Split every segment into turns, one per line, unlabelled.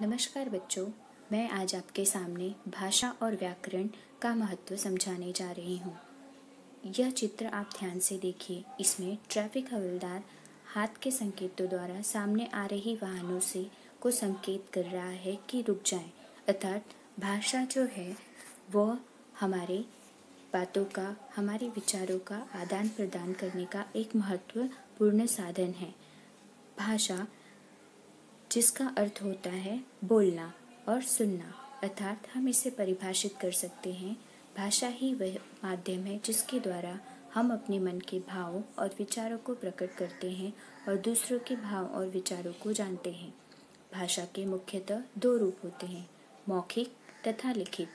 नमस्कार बच्चों, मैं आज आपके सामने भाषा और व्याकरण का महत्व समझाने जा रही हूँ। यह चित्र आप ध्यान से देखिए। इसमें ट्रैफिक हवलदार हाथ के संकेतों द्वारा सामने आ रही वाहनों से को संकेत कर रहा है कि रुक जाएं। अर्थात भाषा जो है वह हमारे बातों का, हमारे विचारों का आदान प्रदान करने का एक महत्वपूर्ण साधन है। भाषा जिसका अर्थ होता है बोलना और सुनना, अर्थात हम इसे परिभाषित कर सकते हैं। भाषा ही वह माध्यम है जिसके द्वारा हम अपने मन के भावों और विचारों को प्रकट करते हैं और दूसरों के भाव और विचारों को जानते हैं। भाषा के मुख्यतः दो रूप होते हैं, मौखिक तथा लिखित।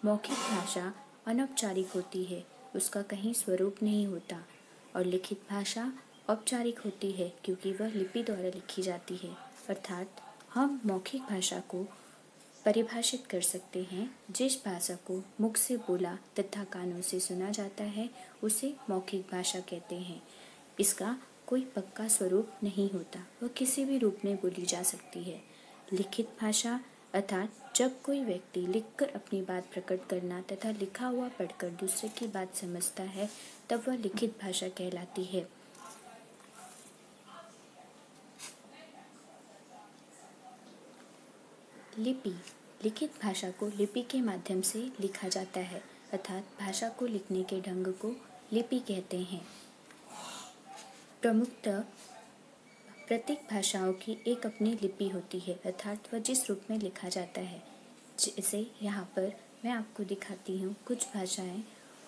मौखिक भाषा अनौपचारिक होती है, उसका कहीं स्वरूप नहीं होता, और लिखित भाषा औपचारिक होती है क्योंकि वह लिपि द्वारा लिखी जाती है। अर्थात हम मौखिक भाषा को परिभाषित कर सकते हैं। जिस भाषा को मुख से बोला तथा कानों से सुना जाता है उसे मौखिक भाषा कहते हैं। इसका कोई पक्का स्वरूप नहीं होता, वह किसी भी रूप में बोली जा सकती है। लिखित भाषा अर्थात जब कोई व्यक्ति लिखकर अपनी बात प्रकट करना तथा लिखा हुआ पढ़कर दूसरे की बात समझता है तब वह लिखित भाषा कहलाती है। लिपि, लिखित भाषा को लिपि के माध्यम से लिखा जाता है, अर्थात भाषा को लिखने के ढंग को लिपि कहते हैं। प्रमुखतः प्रत्येक भाषाओं की एक अपनी लिपि होती है, अर्थात वह जिस रूप में लिखा जाता है। जैसे यहाँ पर मैं आपको दिखाती हूँ कुछ भाषाएं,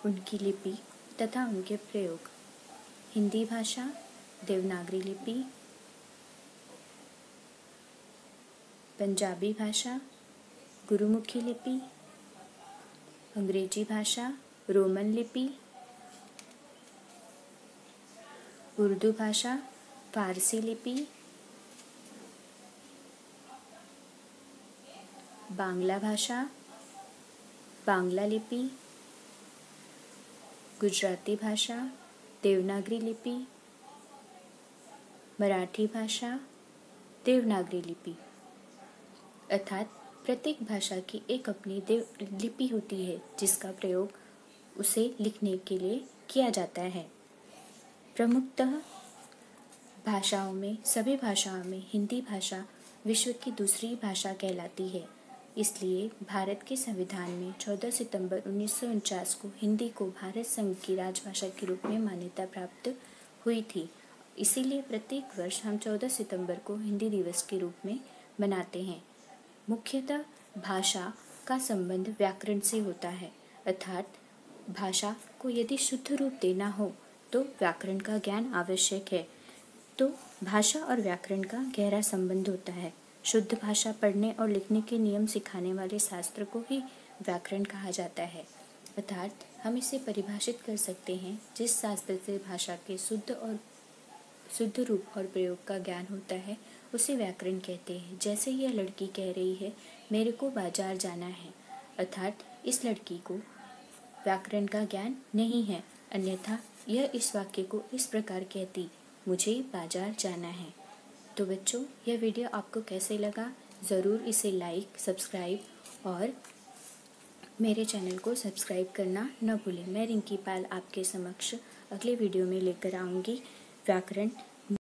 उनकी लिपि तथा उनके प्रयोग। हिंदी भाषा, देवनागरी लिपि, पंजाबी भाषा, गुरुमुखी लिपि, अंग्रेजी भाषा, रोमन लिपि, उर्दू भाषा, फारसी लिपि, बांग्ला भाषा, बांग्ला लिपि, गुजराती भाषा, देवनागरी लिपि, मराठी भाषा, देवनागरी लिपि। अर्थात प्रत्येक भाषा की एक अपनी लिपि होती है जिसका प्रयोग उसे लिखने के लिए किया जाता है। प्रमुखतः भाषाओं में, सभी भाषाओं में हिंदी भाषा विश्व की दूसरी भाषा कहलाती है। इसलिए भारत के संविधान में 14 सितंबर 1949 को हिंदी को भारत संघ की राजभाषा के रूप में मान्यता प्राप्त हुई थी। इसीलिए प्रत्येक वर्ष हम 14 सितंबर को हिंदी दिवस के रूप में मनाते हैं। मुख्यतः भाषा का संबंध व्याकरण से होता है, अर्थात भाषा को यदि शुद्ध रूप देना हो तो व्याकरण का ज्ञान आवश्यक है। तो भाषा और व्याकरण का गहरा संबंध होता है। शुद्ध भाषा पढ़ने और लिखने के नियम सिखाने वाले शास्त्र को ही व्याकरण कहा जाता है। अर्थात हम इसे परिभाषित कर सकते हैं, जिस शास्त्र से भाषा के शुद्ध रूप और प्रयोग का ज्ञान होता है उसे व्याकरण कहते हैं। जैसे यह लड़की कह रही है, मेरे को बाजार जाना है, अर्थात इस लड़की को व्याकरण का ज्ञान नहीं है, अन्यथा यह इस वाक्य को इस प्रकार कहती, मुझे बाजार जाना है। तो बच्चों, यह वीडियो आपको कैसे लगा? ज़रूर इसे लाइक, सब्सक्राइब और मेरे चैनल को सब्सक्राइब करना न भूलें। मैं रिंकी पाल आपके समक्ष अगले वीडियो में लेकर आऊँगी व्याकरण